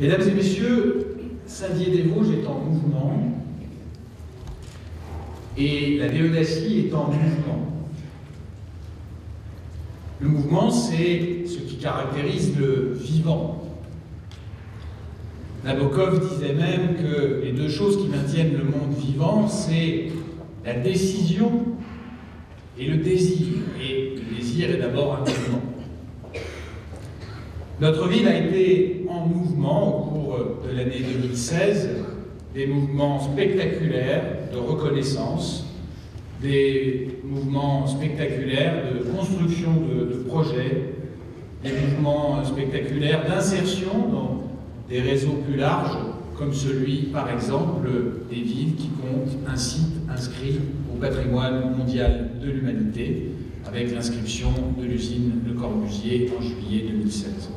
Mesdames et messieurs, Saint-Dié-des-Vosges est en mouvement et la Déodacie est en mouvement. Le mouvement, c'est ce qui caractérise le vivant. Nabokov disait même que les deux choses qui maintiennent le monde vivant, c'est la décision et le désir. Et le désir est d'abord un mouvement. Notre ville a été en mouvement au cours de l'année 2016, des mouvements spectaculaires de reconnaissance, des mouvements spectaculaires de construction de projets, des mouvements spectaculaires d'insertion dans des réseaux plus larges, comme celui, par exemple, des villes qui comptent un site inscrit au patrimoine mondial de l'humanité, avec l'inscription de l'usine Le Corbusier en juillet 2016.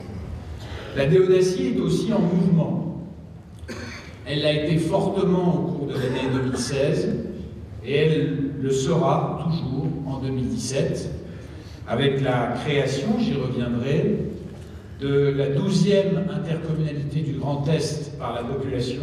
La Déodacie est aussi en mouvement. Elle l'a été fortement au cours de l'année 2016 et elle le sera toujours en 2017 avec la création, j'y reviendrai, de la 12e intercommunalité du Grand Est par la population,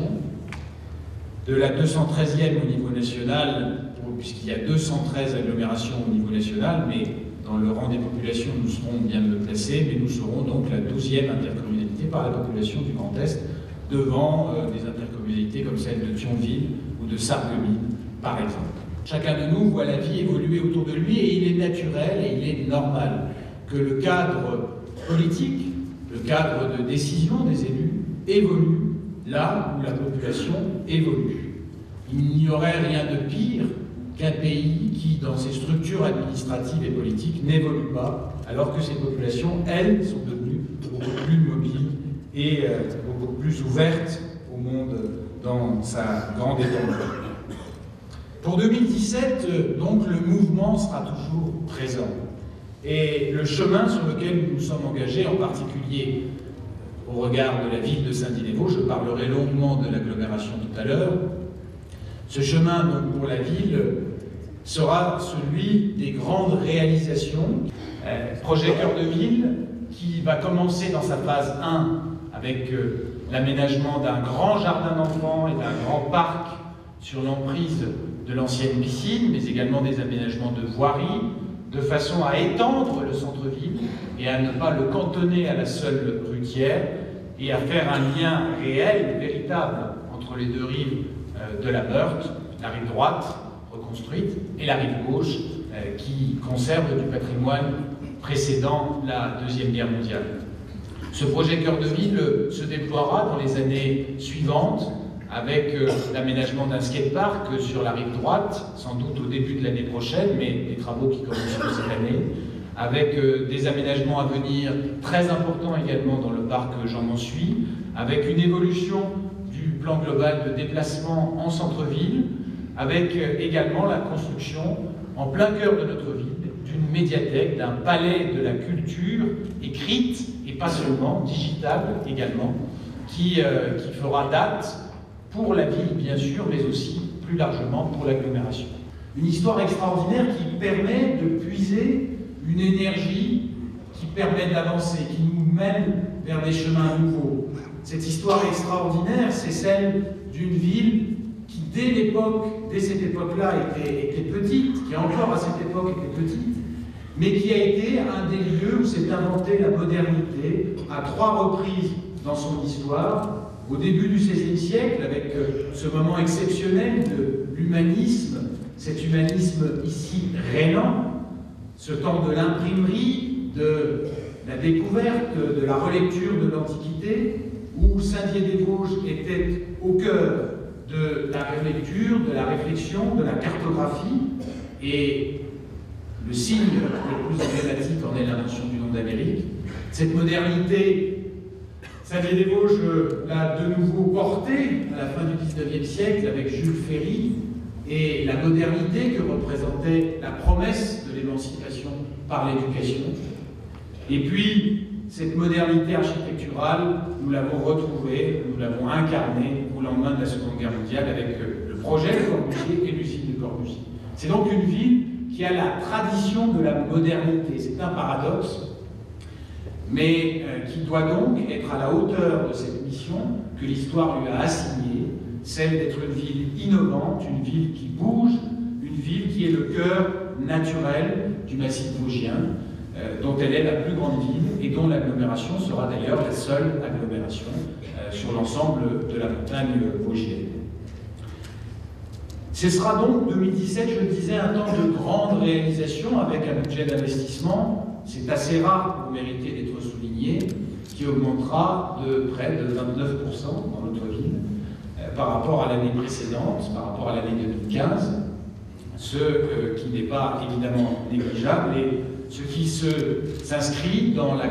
de la 213e au niveau national, puisqu'il y a 213 agglomérations au niveau national, mais dans le rang des populations, nous serons bien le placer, mais nous serons donc la 12e intercommunalité par la population du Grand Est, devant des intercommunalités comme celle de Thionville ou de Sarreguemines, par exemple. Chacun de nous voit la vie évoluer autour de lui et il est naturel et il est normal que le cadre politique, le cadre de décision des élus évolue là où la population évolue. Il n'y aurait rien de pire qu'un pays qui, dans ses structures administratives et politiques, n'évolue pas, alors que ces populations, elles, sont devenues beaucoup plus mobiles et beaucoup plus ouvertes au monde dans sa grande étendue. Pour 2017, donc, le mouvement sera toujours présent. Et le chemin sur lequel nous nous sommes engagés, en particulier au regard de la ville de Saint-Dié-des-Vosges, je parlerai longuement de l'agglomération tout à l'heure, ce chemin donc, pour la ville sera celui des grandes réalisations. Projet Cœur de Ville, qui va commencer dans sa phase 1 avec l'aménagement d'un grand jardin d'enfants et d'un grand parc sur l'emprise de l'ancienne piscine, mais également des aménagements de voirie, de façon à étendre le centre-ville et à ne pas le cantonner à la seule routière et à faire un lien réel, véritable, entre les deux rives de la Meurthe, la rive droite reconstruite et la rive gauche qui conserve du patrimoine précédant la Deuxième Guerre mondiale. Ce projet Cœur de Ville se déploiera dans les années suivantes avec l'aménagement d'un skatepark sur la rive droite, sans doute au début de l'année prochaine, mais des travaux qui commenceront cette année, avec des aménagements à venir très importants également dans le parc Jean Mansuy, avec une évolution du plan global de déplacement en centre-ville, avec également la construction en plein cœur de notre ville d'une médiathèque, d'un palais de la culture écrite et pas seulement, digitale également, qui fera date pour la ville bien sûr, mais aussi plus largement pour l'agglomération. Une histoire extraordinaire qui permet de puiser une énergie qui permet d'avancer, qui nous mène vers des chemins nouveaux. Cette histoire extraordinaire, c'est celle d'une ville qui, dès cette époque-là, était petite, qui encore à cette époque était petite, mais qui a été un des lieux où s'est inventée la modernité à 3 reprises dans son histoire, au début du XVIe siècle, avec ce moment exceptionnel de l'humanisme, cet humanisme ici rénan, ce temps de l'imprimerie, de la découverte, de la relecture de l'Antiquité, où Saint-Dié-des-Vosges était au cœur de la relecture, de la réflexion, de la cartographie, et le signe le plus emblématique en est l'invention du nom d'Amérique. Cette modernité, Saint-Dié-des-Vosges l'a de nouveau portée à la fin du XIXe siècle avec Jules Ferry et la modernité que représentait la promesse de l'émancipation par l'éducation. Et puis, cette modernité architecturale, nous l'avons retrouvée, nous l'avons incarnée au lendemain de la Seconde Guerre mondiale avec le projet Le Corbusier et l'usine de Corbusier. C'est donc une ville qui a la tradition de la modernité. C'est un paradoxe, mais qui doit donc être à la hauteur de cette mission condition que l'histoire lui a assignées, celle d'être une ville innovante, une ville qui bouge, une ville qui est le cœur naturel du massif vosgien, dont elle est la plus grande ville et dont l'agglomération sera d'ailleurs la seule agglomération sur l'ensemble de la montagne vosgienne. Ce sera donc 2017, je le disais, un temps de grande réalisation avec un budget d'investissement, c'est assez rare pour mériter d'être souligné, qui augmentera de près de 29% dans notre ville par rapport à l'année précédente, par rapport à l'année 2015, ce qui n'est pas évidemment négligeable et ce qui s'inscrit dans la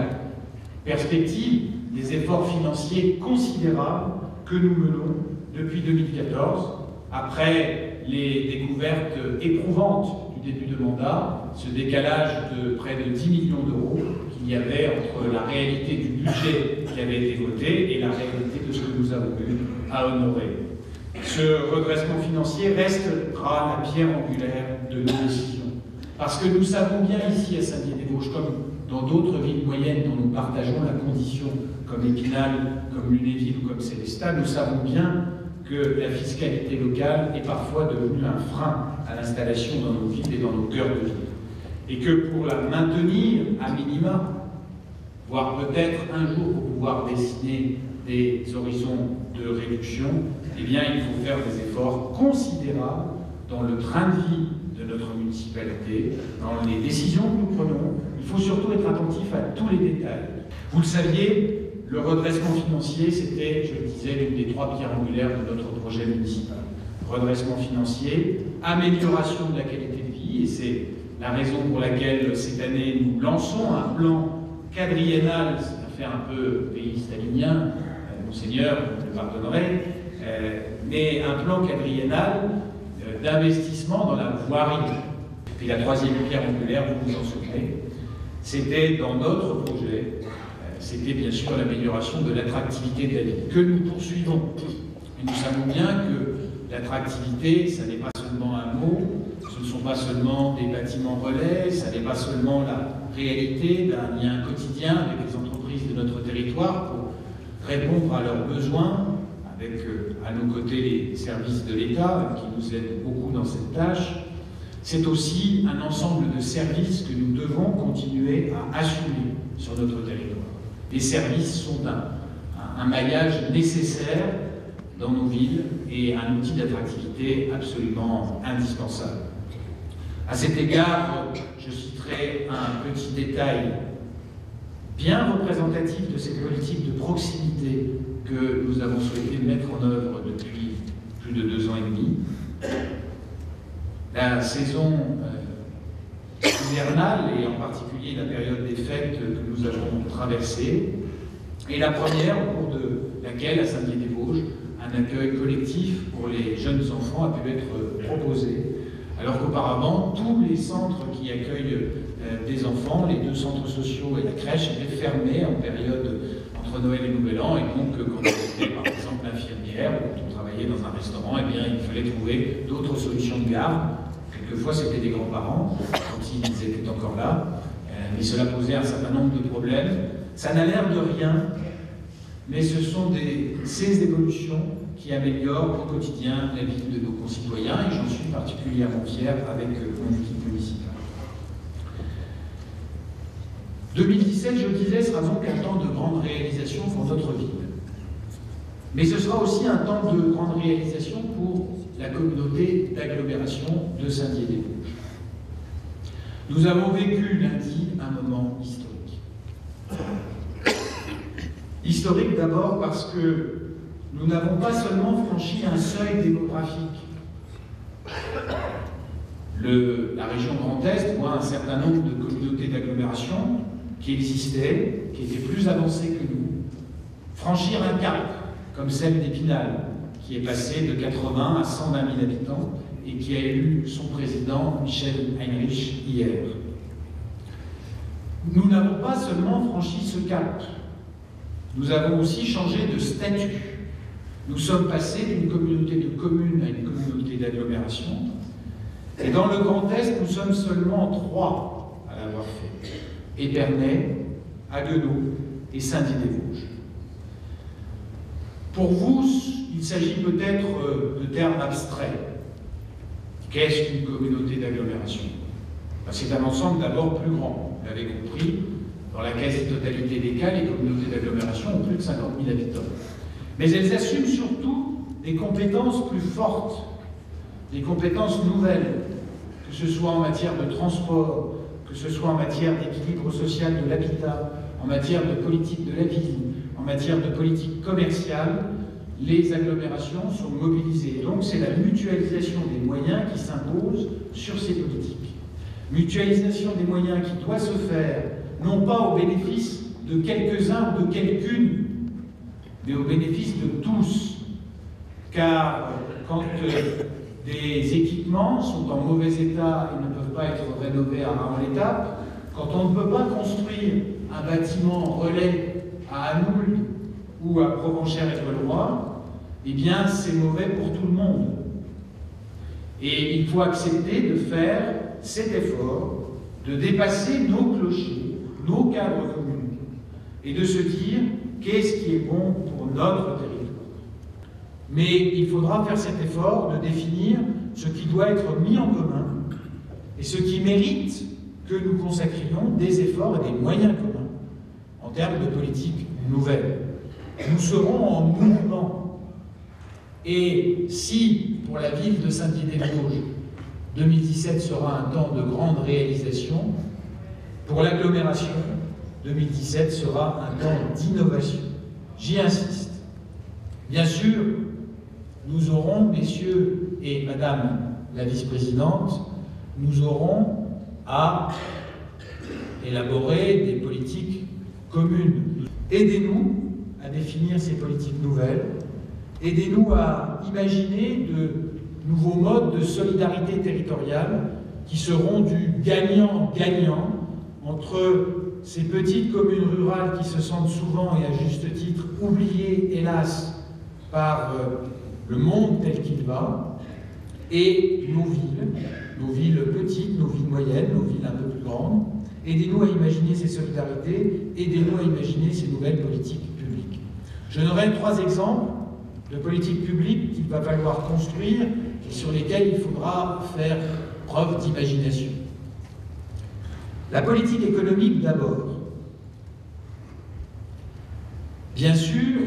perspective des efforts financiers considérables que nous menons depuis 2014, après les découvertes éprouvantes du début de mandat, ce décalage de près de 10 millions d'euros qu'il y avait entre la réalité du budget qui avait été voté et la réalité de ce que nous avons eu à honorer. Ce redressement financier restera la pierre angulaire de nos décisions. Parce que nous savons bien ici à Saint-Dié-des-Vosges, comme dans d'autres villes moyennes dont nous partageons la condition, comme Épinal, comme Lunéville ou comme Sélestat, nous savons bien que la fiscalité locale est parfois devenue un frein à l'installation dans nos villes et dans nos cœurs de ville. Et que pour la maintenir à minima, voire peut-être un jour pour pouvoir dessiner des horizons de réduction, eh bien il faut faire des efforts considérables dans le train de vie de notre municipalité, dans les décisions que nous prenons. Il faut surtout être attentif à tous les détails. Vous le saviez, le redressement financier, c'était, je le disais, l'une des trois pierres angulaires de notre projet municipal. Redressement financier, amélioration de la qualité de vie, et c'est la raison pour laquelle cette année nous lançons un plan quadriennal, ça va faire un peu pays stalinien, Monseigneur, vous le pardonnerez, mais un plan quadriennal d'investissement dans la voirie. Et la troisième pierre angulaire, vous vous en souvenez, c'était dans notre projet, c'était bien sûr l'amélioration de l'attractivité de la ville, que nous poursuivons. Et nous savons bien que l'attractivité, ça n'est pas seulement un mot, ce ne sont pas seulement des bâtiments relais, ça n'est pas seulement la réalité d'un lien quotidien avec les entreprises de notre territoire pour répondre à leurs besoins, avec à nos côtés les services de l'État qui nous aident beaucoup dans cette tâche. C'est aussi un ensemble de services que nous devons continuer à assumer sur notre territoire. Les services sont un maillage nécessaire dans nos villes et un outil d'attractivité absolument indispensable. À cet égard, je citerai un petit détail bien représentatif de cette politique de proximité que nous avons souhaité mettre en œuvre depuis plus de 2 ans et demi. La saison hivernale, et en particulier la période des fêtes que nous avons traversée, est la première au cours de laquelle, à Saint-Dié-des-Vosges, un accueil collectif pour les jeunes enfants a pu être proposé, alors qu'auparavant, tous les centres qui accueillent des enfants, les 2 centres sociaux et la crèche, étaient fermés en période entre Noël et Nouvel An, et donc quand on était par exemple infirmière, ou quand on travaillait dans un restaurant, eh bien, il fallait trouver d'autres solutions de garde. Quelquefois, c'était des grands-parents, quand ils étaient encore là, mais cela posait un certain nombre de problèmes. Ça n'a l'air de rien, mais ce sont ces évolutions qui améliorent au quotidien la vie de nos concitoyens, et j'en suis particulièrement fier avec mon équipe municipale. 2017, je le disais, sera donc un temps de grande réalisation pour notre ville. Mais ce sera aussi un temps de grande réalisation pour la communauté d'agglomération de Saint-Dié-des-Vosges. Nous avons vécu lundi un moment historique. Historique d'abord parce que nous n'avons pas seulement franchi un seuil démographique. La région Grand Est voit un certain nombre de communautés d'agglomération qui existaient, qui étaient plus avancées que nous, franchir un cap, comme celle d'Épinal, qui est passée de 80 à 120 000 habitants et qui a élu son président, Michel Heinrich, hier. Nous n'avons pas seulement franchi ce cap, nous avons aussi changé de statut. Nous sommes passés d'une communauté de communes à une communauté d'agglomération. Et dans le Grand Est, nous sommes seulement 3 à l'avoir fait. Épernay, Haguenau et Saint-Dié-des-Vosges. Pour vous, il s'agit peut-être de termes abstraits. Qu'est-ce qu'une communauté d'agglomération? C'est un ensemble d'abord plus grand. Vous l'avez compris, dans la quasi-totalité des cas, les communautés d'agglomération ont plus de 50 000 habitants. Mais elles assument surtout des compétences plus fortes, des compétences nouvelles, que ce soit en matière de transport, que ce soit en matière d'équilibre social de l'habitat, en matière de politique de la ville, en matière de politique commerciale. Les agglomérations sont mobilisées. Donc c'est la mutualisation des moyens qui s'impose sur ces politiques. Mutualisation des moyens qui doit se faire, non pas au bénéfice de quelques-uns ou de quelqu'une, mais au bénéfice de tous. Car quand des équipements sont en mauvais état et ne peuvent pas être rénovés à Raon-l'Étape, quand on ne peut pas construire un bâtiment relais à Anoul ou à Provenchères-et-Valois, eh bien c'est mauvais pour tout le monde. Et il faut accepter de faire cet effort, de dépasser nos clochers, nos cadres communs, et de se dire qu'est-ce qui est bon pour notre territoire. Mais il faudra faire cet effort de définir ce qui doit être mis en commun et ce qui mérite que nous consacrions des efforts et des moyens communs en termes de politique nouvelle. Nous serons en mouvement. Et si, pour la ville de Saint-Dié-des-Vosges, 2017 sera un temps de grande réalisation, pour l'agglomération, 2017 sera un temps d'innovation. J'y insiste. Bien sûr, nous aurons, messieurs et madame la vice-présidente, nous aurons à élaborer des politiques communes. Aidez-nous à définir ces politiques nouvelles. Aidez-nous à imaginer de nouveaux modes de solidarité territoriale qui seront du gagnant-gagnant entre ces petites communes rurales qui se sentent souvent, et à juste titre, oubliées, hélas, par le monde tel qu'il va, et nos villes petites, nos villes moyennes, nos villes un peu plus grandes. Aidez-nous à imaginer ces solidarités, aidez-nous à imaginer ces nouvelles politiques publiques. Je donnerai 3 exemples de politiques publiques qu'il va falloir construire et sur lesquelles il faudra faire preuve d'imagination. La politique économique d'abord. Bien sûr,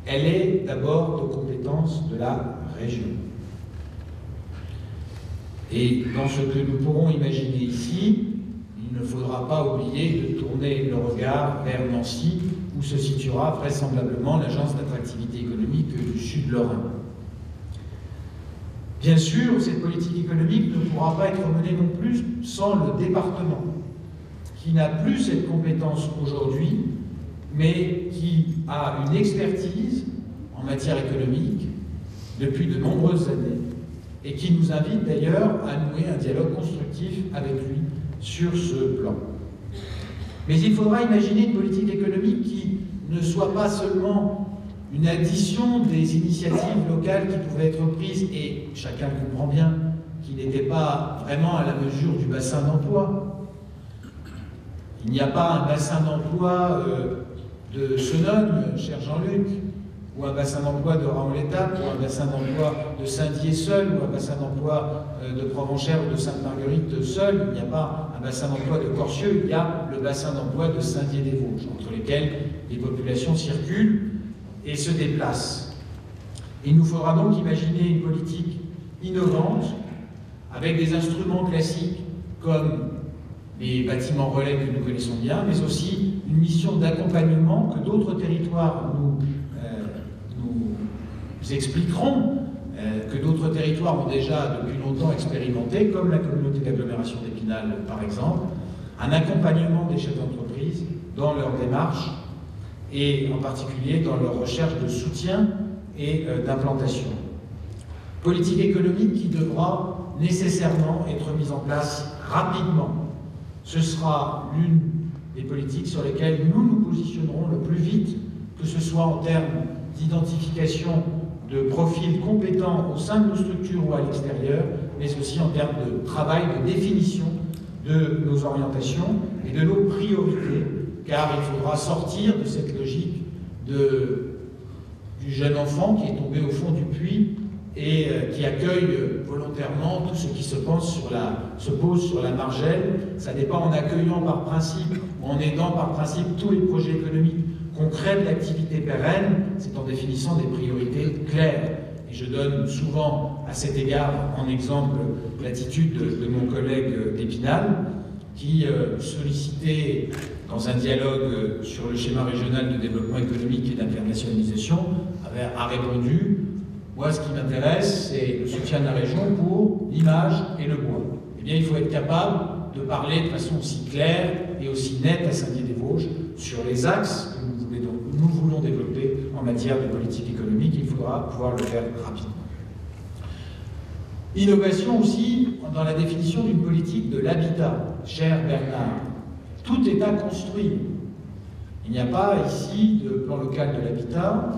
elle est d'abord de compétence de la région. Et dans ce que nous pourrons imaginer ici, il ne faudra pas oublier de tourner le regard vers Nancy, où se situera vraisemblablement l'agence d'attractivité économique du Sud-Lorrain. Bien sûr, cette politique économique ne pourra pas être menée non plus sans le département, qui n'a plus cette compétence aujourd'hui, mais qui a une expertise en matière économique depuis de nombreuses années, et qui nous invite d'ailleurs à nouer un dialogue constructif avec lui sur ce plan. Mais il faudra imaginer une politique économique qui ne soit pas seulement une addition des initiatives locales qui pouvaient être prises, et chacun comprend bien qui n'étaient pas vraiment à la mesure du bassin d'emploi. Il n'y a pas un bassin d'emploi de Senogne, cher Jean-Luc, ou un bassin d'emploi de Raon-l'Étape, ou un bassin d'emploi de Saint-Dié seul, ou un bassin d'emploi de Provenchères ou de Sainte-Marguerite seul. Il n'y a pas un bassin d'emploi de Corcieux, il y a le bassin d'emploi de Saint-Dié-des-Vosges, entre lesquels les populations circulent et se déplacent. Il nous faudra donc imaginer une politique innovante, avec des instruments classiques comme les bâtiments relais que nous connaissons bien, mais aussi une mission d'accompagnement que d'autres territoires nous expliqueront, que d'autres territoires ont déjà depuis longtemps expérimenté, comme la communauté d'agglomération d'Épinal par exemple, un accompagnement des chefs d'entreprise dans leur démarche et en particulier dans leur recherche de soutien et d'implantation. Politique économique qui devra nécessairement être mise en place rapidement. Ce sera l'une des politiques sur lesquelles nous nous positionnerons le plus vite, que ce soit en termes d'identification de profils compétents au sein de nos structures ou à l'extérieur, mais aussi en termes de travail, de définition de nos orientations et de nos priorités, car il faudra sortir de cette logique de du jeune enfant qui est tombé au fond du puits et qui accueille volontairement tout ce qui se pose sur la margelle. Ça n'est pas en accueillant par principe, ou en aidant par principe tous les projets économiques qu'on crée de l'activité pérenne, c'est en définissant des priorités claires. Et je donne souvent à cet égard en exemple l'attitude de mon collègue d'Épinal, qui sollicitait dans un dialogue sur le schéma régional de développement économique et d'internationalisation, a répondu: moi ce qui m'intéresse c'est le soutien de la région pour l'image et le bois. Eh bien il faut être capable de parler de façon aussi claire et aussi nette à Saint-Dié-des-Vosges sur les axes que nous voulons développer en matière de politique économique. Il faudra pouvoir le faire rapidement. Innovation aussi dans la définition d'une politique de l'habitat. Cher Bernard, tout est à construire. Il n'y a pas ici de plan local de l'habitat,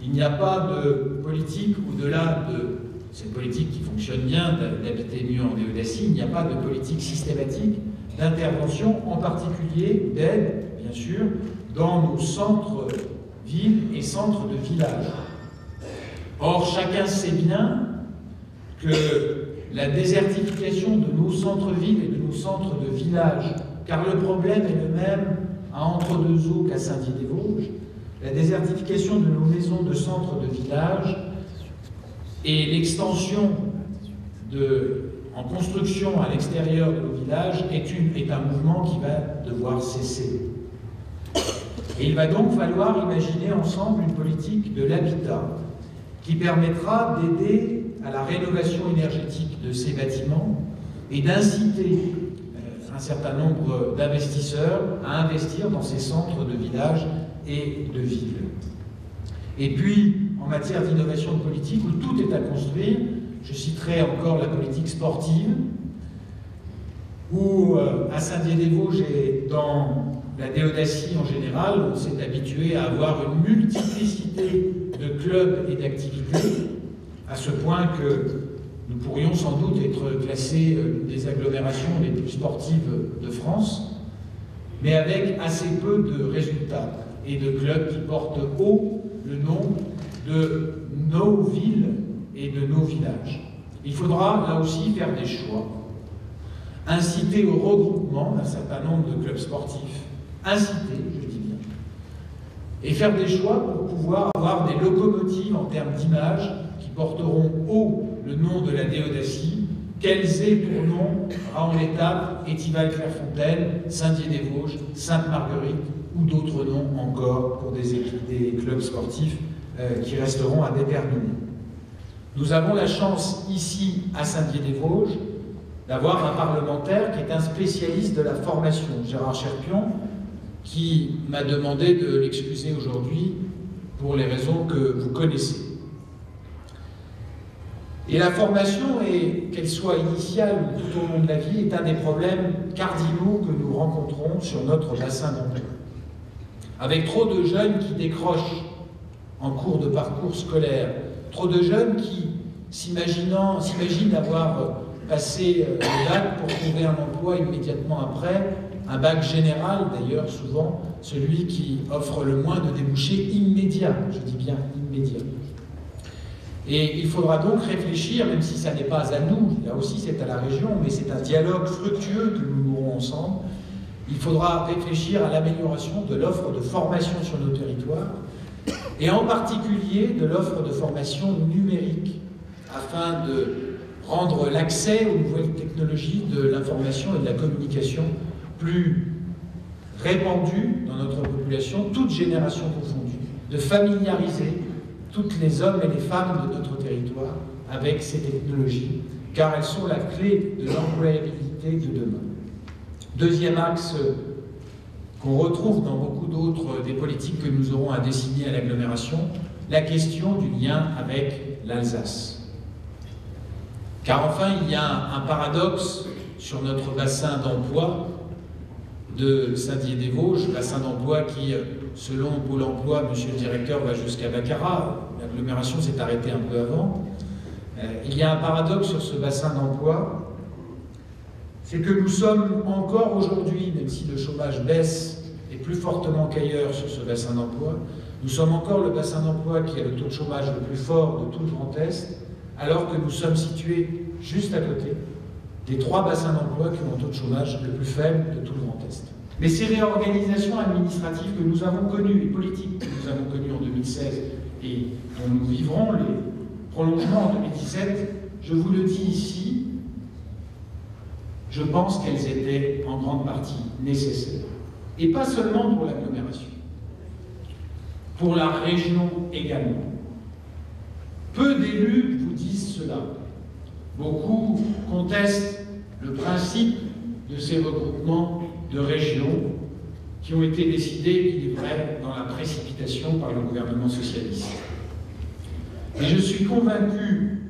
il n'y a pas de politique au-delà de cette politique qui fonctionne bien, d'habiter mieux en DEDACI, il n'y a pas de politique systématique d'intervention, en particulier d'aide, bien sûr, dans nos centres-villes et centres de villages. Or, chacun sait bien que la désertification de nos centres-villes et de nos centres de villages, car le problème est le même à Entre-deux-Eaux qu'à Saint-Dié-des-Vosges, la désertification de nos maisons de centres de villages et l'extension en construction à l'extérieur de nos villages est un mouvement qui va devoir cesser. Et il va donc falloir imaginer ensemble une politique de l'habitat qui permettra d'aider à la rénovation énergétique de ces bâtiments et d'inciter un certain nombre d'investisseurs à investir dans ces centres de villages et de villes. Et puis, en matière d'innovation politique, où tout est à construire, je citerai encore la politique sportive, où à Saint-Dié-des-Vosges et dans la DEDACI en général, on s'est habitué à avoir une multiplicité de clubs et d'activités, à ce point que nous pourrions sans doute être classés des agglomérations les plus sportives de France, mais avec assez peu de résultats et de clubs qui portent haut le nom de nos villes et de nos villages. Il faudra là aussi faire des choix, inciter au regroupement d'un certain nombre de clubs sportifs, inciter, je dis bien, et faire des choix pour pouvoir avoir des locomotives en termes d'image qui porteront haut le nom de la DEDACI, Kelzé, Tournon, Raon-l'Étape, Étival-Clairefontaine, Saint-Dié-des-Vosges, Sainte-Marguerite ou d'autres noms encore pour des clubs sportifs qui resteront à déterminer. Nous avons la chance ici à Saint-Dié-des-Vosges d'avoir un parlementaire qui est un spécialiste de la formation, Gérard Cherpion, qui m'a demandé de l'excuser aujourd'hui pour les raisons que vous connaissez. Et la formation, qu'elle soit initiale ou tout au long de la vie, est un des problèmes cardinaux que nous rencontrons sur notre bassin d'emploi. Avec trop de jeunes qui décrochent en cours de parcours scolaire, trop de jeunes qui s'imaginent avoir passé le bac pour trouver un emploi immédiatement après, un bac général d'ailleurs souvent, celui qui offre le moins de débouchés immédiats, je dis bien immédiats. Et il faudra donc réfléchir, même si ça n'est pas à nous, là aussi c'est à la région, mais c'est un dialogue fructueux que nous aurons ensemble, il faudra réfléchir à l'amélioration de l'offre de formation sur nos territoires, et en particulier de l'offre de formation numérique, afin de rendre l'accès aux nouvelles technologies de l'information et de la communication plus répandu dans notre population, toutes générations confondues, de familiariser toutes les hommes et les femmes de notre territoire avec ces technologies, car elles sont la clé de l'employabilité de demain. Deuxième axe qu'on retrouve dans beaucoup d'autres des politiques que nous aurons à dessiner à l'agglomération, la question du lien avec l'Alsace. Car enfin, il y a un paradoxe sur notre bassin d'emploi de Saint-Dié-des-Vosges, bassin d'emploi qui, selon Pôle emploi, monsieur le directeur, va jusqu'à Baccarat. L'agglomération s'est arrêtée un peu avant. Il y a un paradoxe sur ce bassin d'emploi, c'est que nous sommes encore aujourd'hui, même si le chômage baisse et plus fortement qu'ailleurs sur ce bassin d'emploi, Nous sommes encore le bassin d'emploi qui a le taux de chômage le plus fort de tout le Grand Est, alors que nous sommes situés juste à côté des 3 bassins d'emploi qui ont un taux de chômage le plus faible de tout le Grand Est. Mais ces réorganisations administratives que nous avons connues, les politiques que nous avons connues en 2016 et dont nous vivrons les prolongements en 2017, je vous le dis ici, je pense qu'elles étaient en grande partie nécessaires. Et pas seulement pour l'agglomération, pour la région également. Peu d'élus vous disent cela. Beaucoup contestent le principe de ces regroupements de régions qui ont été décidés, il est vrai, dans la précipitation par le gouvernement socialiste. Et je suis convaincu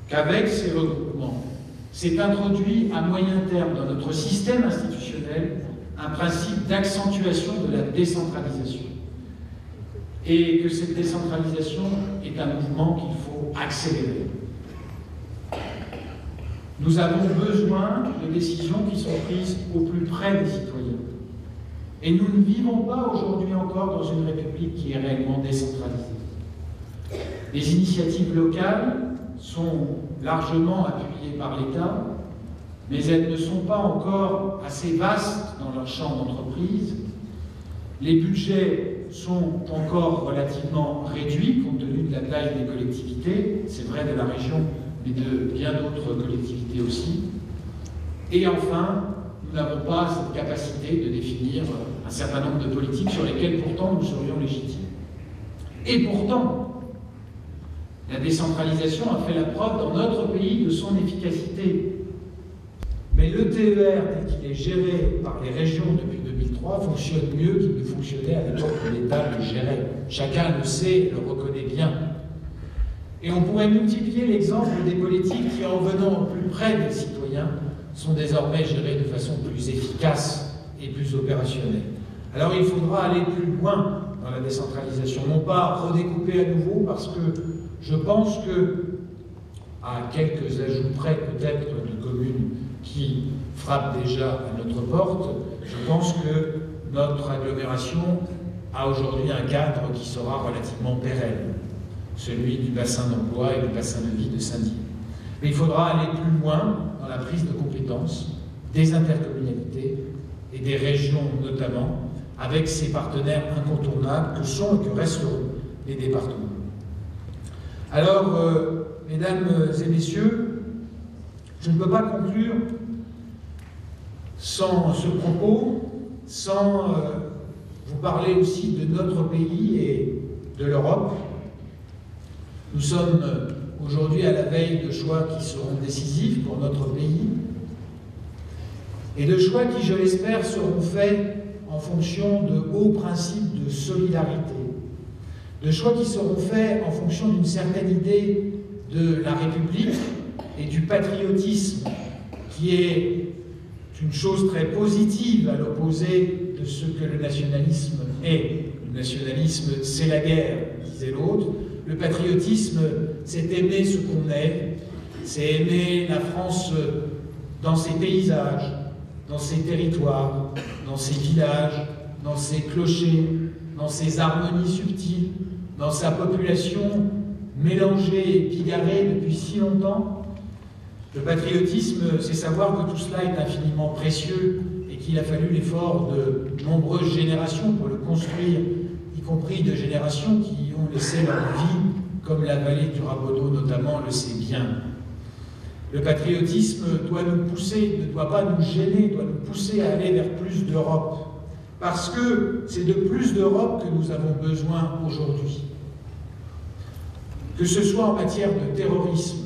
qu'avec ces regroupements, s'est introduit à moyen terme dans notre système institutionnel un principe d'accentuation de la décentralisation. Et que cette décentralisation est un mouvement qu'il faut accélérer. Nous avons besoin de décisions qui sont prises au plus près des citoyens. Et nous ne vivons pas aujourd'hui encore dans une république qui est réellement décentralisée. Les initiatives locales sont largement appuyées par l'État, mais elles ne sont pas encore assez vastes dans leur champ d'entreprise. Les budgets sont encore relativement réduits compte tenu de la taille des collectivités, c'est vrai de la région, mais de bien d'autres collectivités aussi. Et enfin, nous n'avons pas cette capacité de définir un certain nombre de politiques sur lesquelles pourtant nous serions légitimes. Et pourtant, la décentralisation a fait la preuve dans notre pays de son efficacité. Mais le TER, tel qu'il est géré par les régions depuis 2003, fonctionne mieux qu'il ne fonctionnait à l'époque où l'État le gérait. Chacun le sait et le reconnaît bien. Et on pourrait multiplier l'exemple des politiques qui, en venant au plus près des citoyens, sont désormais gérées de façon plus efficace et plus opérationnelle. Alors il faudra aller plus loin dans la décentralisation, non pas redécouper à nouveau, parce que je pense que, à quelques ajouts près peut-être de communes qui frappent déjà à notre porte, je pense que notre agglomération a aujourd'hui un cadre qui sera relativement pérenne, celui du bassin d'emploi et du bassin de vie de Saint-Dié. Mais il faudra aller plus loin dans la prise de compétences des intercommunalités et des régions notamment, avec ces partenaires incontournables que sont et que resteront les départements. Alors, mesdames et messieurs, je ne peux pas conclure sans ce propos, sans vous parler aussi de notre pays et de l'Europe. Nous sommes aujourd'hui à la veille de choix qui seront décisifs pour notre pays et de choix qui, je l'espère, seront faits en fonction de hauts principes de solidarité, de choix qui seront faits en fonction d'une certaine idée de la République et du patriotisme, qui est une chose très positive à l'opposé de ce que le nationalisme est. Le nationalisme, c'est la guerre, disait l'autre. Le patriotisme, c'est aimer ce qu'on est, c'est aimer la France dans ses paysages, dans ses territoires, dans ses villages, dans ses clochers, dans ses harmonies subtiles, dans sa population mélangée et bigarrée depuis si longtemps. Le patriotisme, c'est savoir que tout cela est infiniment précieux et qu'il a fallu l'effort de nombreuses générations pour le construire, y compris de générations qui ont laissé leur vie, comme la vallée du Rabodeau notamment le sait bien. Le patriotisme doit nous pousser, ne doit pas nous gêner, doit nous pousser à aller vers plus d'Europe. Parce que c'est de plus d'Europe que nous avons besoin aujourd'hui. Que ce soit en matière de terrorisme,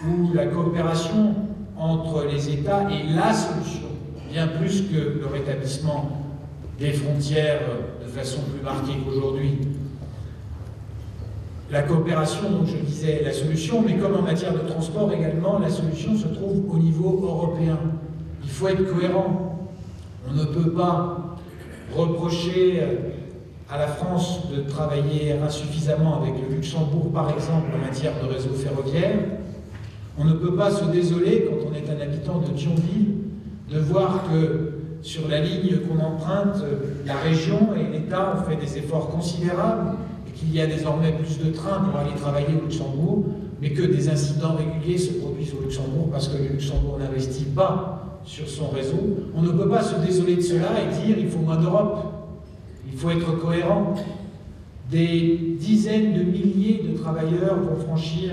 où la coopération entre les États est la solution, bien plus que le rétablissement des frontières de façon plus marquée qu'aujourd'hui. La coopération, donc je disais, la solution, mais comme en matière de transport également, la solution se trouve au niveau européen. Il faut être cohérent. On ne peut pas reprocher à la France de travailler insuffisamment avec le Luxembourg, par exemple, en matière de réseau ferroviaire. On ne peut pas se désoler, quand on est un habitant de Thionville, de voir que sur la ligne qu'on emprunte, la région et l'État ont fait des efforts considérables, et qu'il y a désormais plus de trains pour aller travailler au Luxembourg, mais que des incidents réguliers se produisent au Luxembourg parce que le Luxembourg n'investit pas sur son réseau. On ne peut pas se désoler de cela et dire il faut moins d'Europe, il faut être cohérent. Des dizaines de milliers de travailleurs vont franchir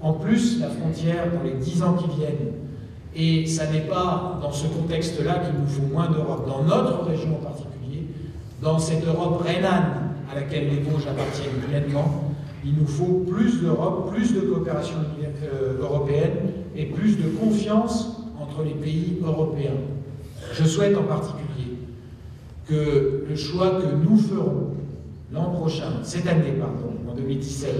en plus la frontière dans les 10 ans qui viennent. Et ça n'est pas dans ce contexte-là qu'il nous faut moins d'Europe. Dans notre région en particulier, dans cette Europe rhénane à laquelle les Vosges appartiennent pleinement, il nous faut plus d'Europe, plus de coopération européenne et plus de confiance entre les pays européens. Je souhaite en particulier que le choix que nous ferons l'an prochain, cette année, pardon, en 2017,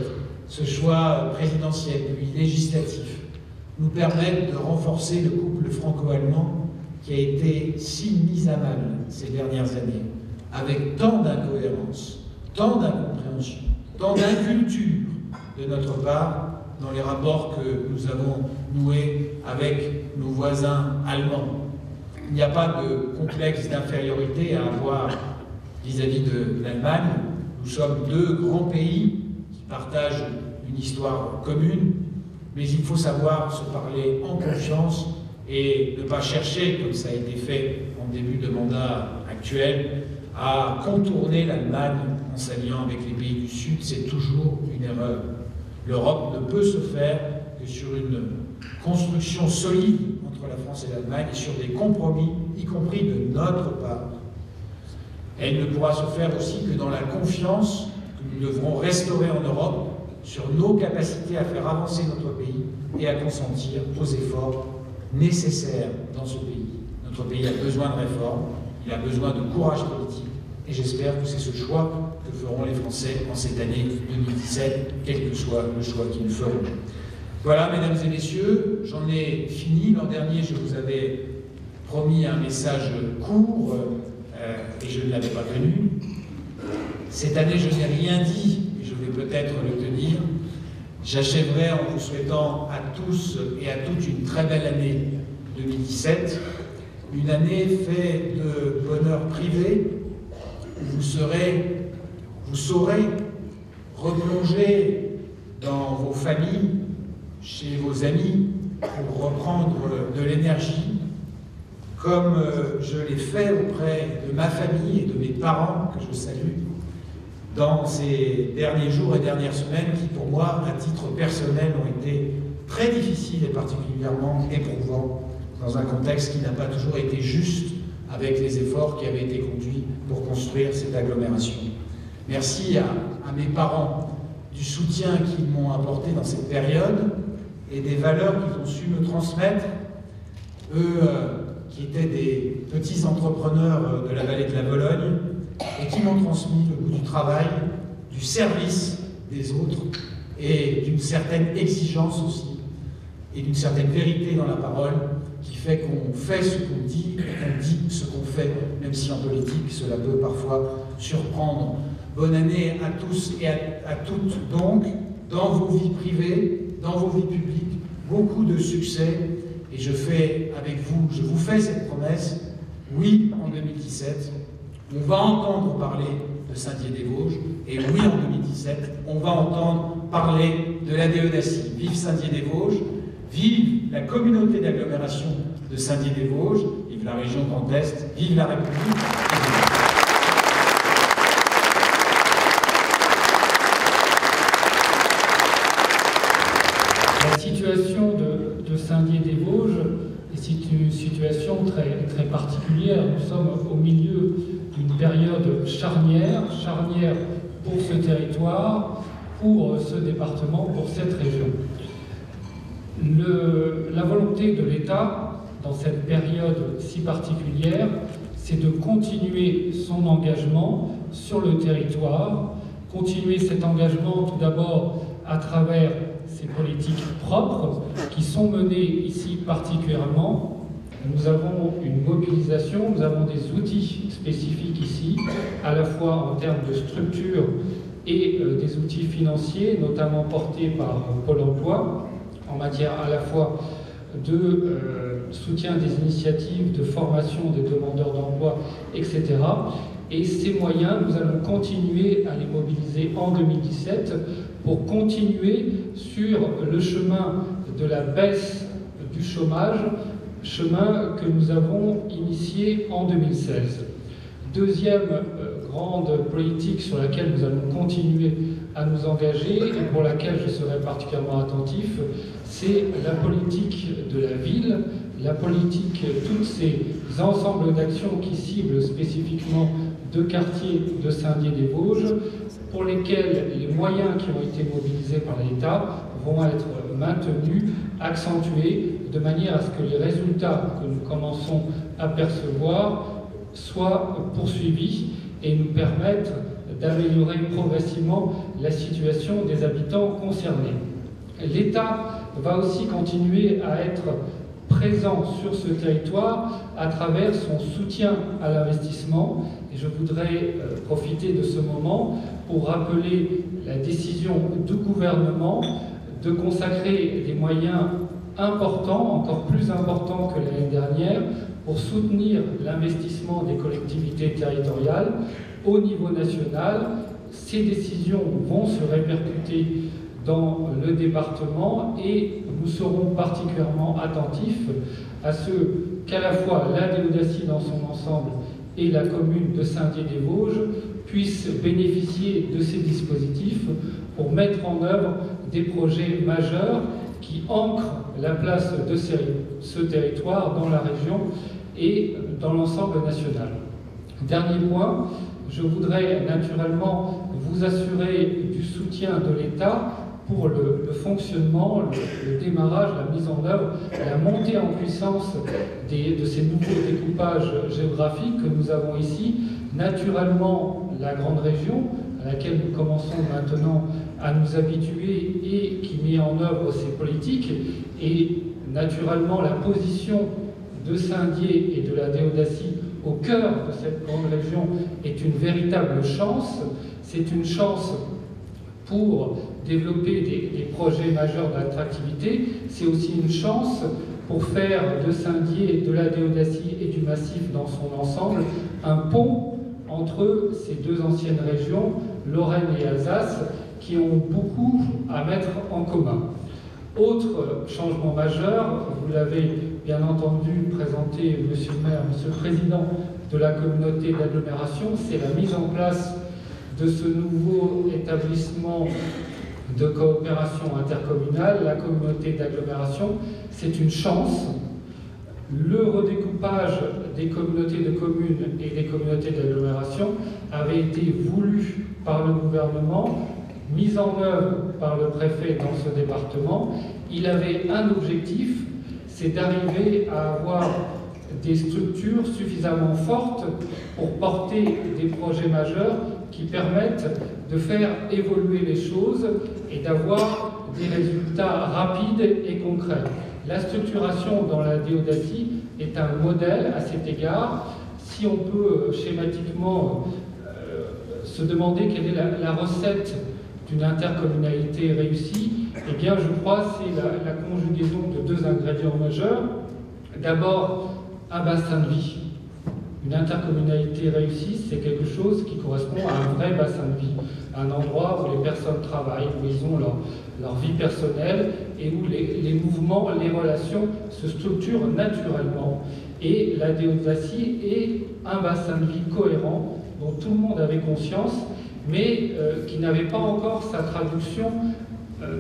ce choix présidentiel puis législatif, nous permette de renforcer le couple franco-allemand qui a été si mis à mal ces dernières années, avec tant d'incohérence, tant d'incompréhension, tant d'inculture de notre part dans les rapports que nous avons noués avec nos voisins allemands. Il n'y a pas de complexe d'infériorité à avoir vis-à-vis de l'Allemagne. Nous sommes deux grands pays qui partagent une histoire commune, mais il faut savoir se parler en confiance et ne pas chercher, comme ça a été fait en début de mandat actuel, à contourner l'Allemagne en s'alliant avec les pays du Sud. C'est toujours une erreur. L'Europe ne peut se faire que sur une construction solide entre la France et l'Allemagne et sur des compromis, y compris de notre part. Elle ne pourra se faire aussi que dans la confiance que nous devrons restaurer en Europe sur nos capacités à faire avancer notre pays et à consentir aux efforts nécessaires dans ce pays. Notre pays a besoin de réformes, il a besoin de courage politique, et j'espère que c'est ce choix que feront les Français en cette année 2017, quel que soit le choix qu'ils feront. Voilà, mesdames et messieurs, j'en ai fini. L'an dernier, je vous avais promis un message court, et je ne l'avais pas tenu. Cette année, je n'ai rien dit, et je vais peut-être le tenir. J'achèverai en vous souhaitant à tous et à toutes une très belle année 2017, une année faite de bonheur privé, où vous saurez replonger dans vos familles, chez vos amis, pour reprendre de l'énergie, comme je l'ai fait auprès de ma famille et de mes parents, que je salue, dans ces derniers jours et dernières semaines qui, pour moi, à titre personnel, ont été très difficiles et particulièrement éprouvants dans un contexte qui n'a pas toujours été juste avec les efforts qui avaient été conduits pour construire cette agglomération. Merci à mes parents du soutien qu'ils m'ont apporté dans cette période et des valeurs qu'ils ont su me transmettre, eux qui étaient des petits entrepreneurs de la vallée de la Vologne et qui m'ont transmis le goût du travail, du service des autres et d'une certaine exigence aussi et d'une certaine vérité dans la parole qui fait qu'on fait ce qu'on dit et qu'on dit ce qu'on fait, même si en politique cela peut parfois surprendre. Bonne année à tous et à toutes donc, dans vos vies privées, dans vos vies publiques, beaucoup de succès. Et je vous fais cette promesse, oui, en 2017, on va entendre parler de Saint-Dié-des-Vosges, et oui, en 2017, on va entendre parler de l'ADE d'Assy. Vive Saint-Dié-des-Vosges, vive la communauté d'agglomération de Saint-Dié-des-Vosges, vive la région Grand Est, vive la République. La situation de Saint-Dié-des-Vosges est une situation très, très particulière. Nous sommes au milieu d'une période charnière pour ce territoire, pour ce département, pour cette région. La volonté de l'État, dans cette période si particulière, c'est de continuer son engagement sur le territoire, continuer cet engagement tout d'abord à travers ces politiques propres qui sont menées ici particulièrement. Nous avons une mobilisation, nous avons des outils spécifiques ici, à la fois en termes de structure et des outils financiers, notamment portés par Pôle emploi, en matière à la fois de soutien des initiatives, de formation des demandeurs d'emploi, etc. Et ces moyens, nous allons continuer à les mobiliser en 2017 pour continuer sur le chemin de la baisse du chômage, chemin que nous avons initié en 2016. Deuxième grande politique sur laquelle nous allons continuer à nous engager et pour laquelle je serai particulièrement attentif, c'est la politique de la ville, la politique, tous ces ensembles d'actions qui ciblent spécifiquement deux quartiers de Saint-Dié-des-Vosges, pour lesquels les moyens qui ont été mobilisés par l'État vont être maintenus, accentués, de manière à ce que les résultats que nous commençons à percevoir soient poursuivis et nous permettent d'améliorer progressivement la situation des habitants concernés. L'État va aussi continuer à être présent sur ce territoire à travers son soutien à l'investissement. Et je voudrais profiter de ce moment pour rappeler la décision du gouvernement de consacrer des moyens importants, encore plus importants que l'année dernière, pour soutenir l'investissement des collectivités territoriales au niveau national. Ces décisions vont se répercuter dans le département et nous serons particulièrement attentifs à ce qu'à la fois la Déodacie dans son ensemble et la commune de Saint-Dié-des-Vosges puissent bénéficier de ces dispositifs pour mettre en œuvre des projets majeurs qui ancrent la place de ce territoire dans la région et dans l'ensemble national. Dernier point, je voudrais naturellement vous assurer du soutien de l'État pour le fonctionnement, le démarrage, la mise en œuvre, la montée en puissance de ces nouveaux découpages géographiques que nous avons ici. Naturellement, la grande région, à laquelle nous commençons maintenant à nous habituer et qui met en œuvre ces politiques, et naturellement la position de Saint-Dié et de la Déodacie au cœur de cette grande région est une véritable chance. C'est une chance pour développer des projets majeurs d'attractivité. C'est aussi une chance pour faire de Saint-Dié, de la Déodacie et du Massif dans son ensemble un pont entre ces deux anciennes régions, Lorraine et Alsace, qui ont beaucoup à mettre en commun. Autre changement majeur, vous l'avez bien entendu présenté, Monsieur le maire, Monsieur le Président de la communauté d'agglomération, c'est la mise en place de ce nouveau établissement de coopération intercommunale, la communauté d'agglomération. C'est une chance. Le redécoupage des communautés de communes et des communautés d'agglomération avait été voulu par le gouvernement, mis en œuvre par le préfet dans ce département. Il avait un objectif, c'est d'arriver à avoir des structures suffisamment fortes pour porter des projets majeurs qui permettent de faire évoluer les choses et d'avoir des résultats rapides et concrets. La structuration dans la Déodacie est un modèle à cet égard. Si on peut schématiquement se demander quelle est la recette d'une intercommunalité réussie, eh bien je crois que c'est la conjugaison de deux ingrédients majeurs. D'abord, un bassin de vie. Une intercommunalité réussie, c'est quelque chose qui correspond à un vrai bassin de vie, un endroit où les personnes travaillent, où ils ont leur vie personnelle et où les mouvements, les relations se structurent naturellement. Et la Déodacie est un bassin de vie cohérent dont tout le monde avait conscience, mais qui n'avait pas encore sa traduction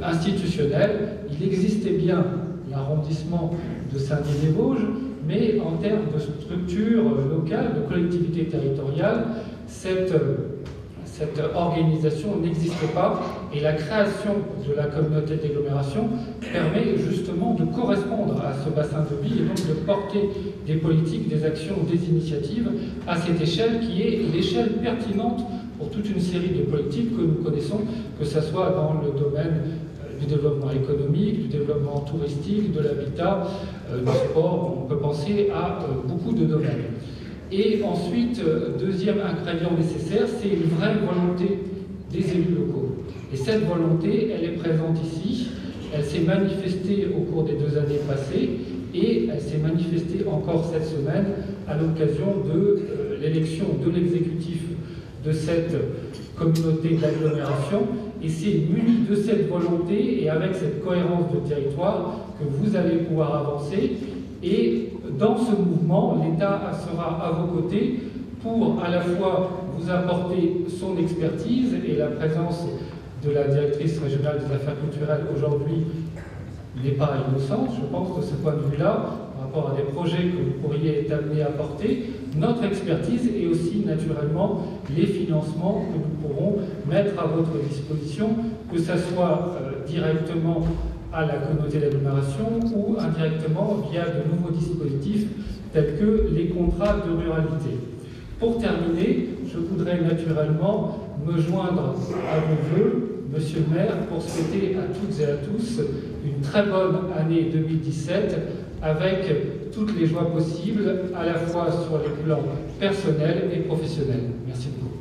institutionnelle. Il existait bien l'arrondissement de Saint-Dié-des-Vosges, mais en termes de structure locale, de collectivité territoriale, cette organisation n'existe pas et la création de la communauté d'agglomération permet justement de correspondre à ce bassin de vie et donc de porter des politiques, des actions, des initiatives à cette échelle qui est l'échelle pertinente pour toute une série de politiques que nous connaissons, que ce soit dans le domaine du développement économique, du développement touristique, de l'habitat, du sport. On peut penser à beaucoup de domaines. Et ensuite, deuxième ingrédient nécessaire, c'est une vraie volonté des élus locaux. Et cette volonté, elle est présente ici. Elle s'est manifestée au cours des 2 années passées et elle s'est manifestée encore cette semaine à l'occasion de l'élection de l'exécutif de cette communauté d'agglomération. Et c'est muni de cette volonté et avec cette cohérence de territoire que vous allez pouvoir avancer. Et dans ce mouvement, l'État sera à vos côtés pour à la fois vous apporter son expertise, et la présence de la directrice régionale des affaires culturelles aujourd'hui n'est pas innocente, je pense, de ce point de vue-là, par rapport à des projets que vous pourriez être amenés à porter, notre expertise et aussi naturellement les financements que nous pourrons mettre à votre disposition, que ce soit directement à la communauté d'agglomération ou indirectement via de nouveaux dispositifs tels que les contrats de ruralité. Pour terminer, je voudrais naturellement me joindre à vos vœux, Monsieur le maire, pour souhaiter à toutes et à tous une très bonne année 2017 avec toutes les joies possibles, à la fois sur les plans personnels et professionnels. Merci beaucoup.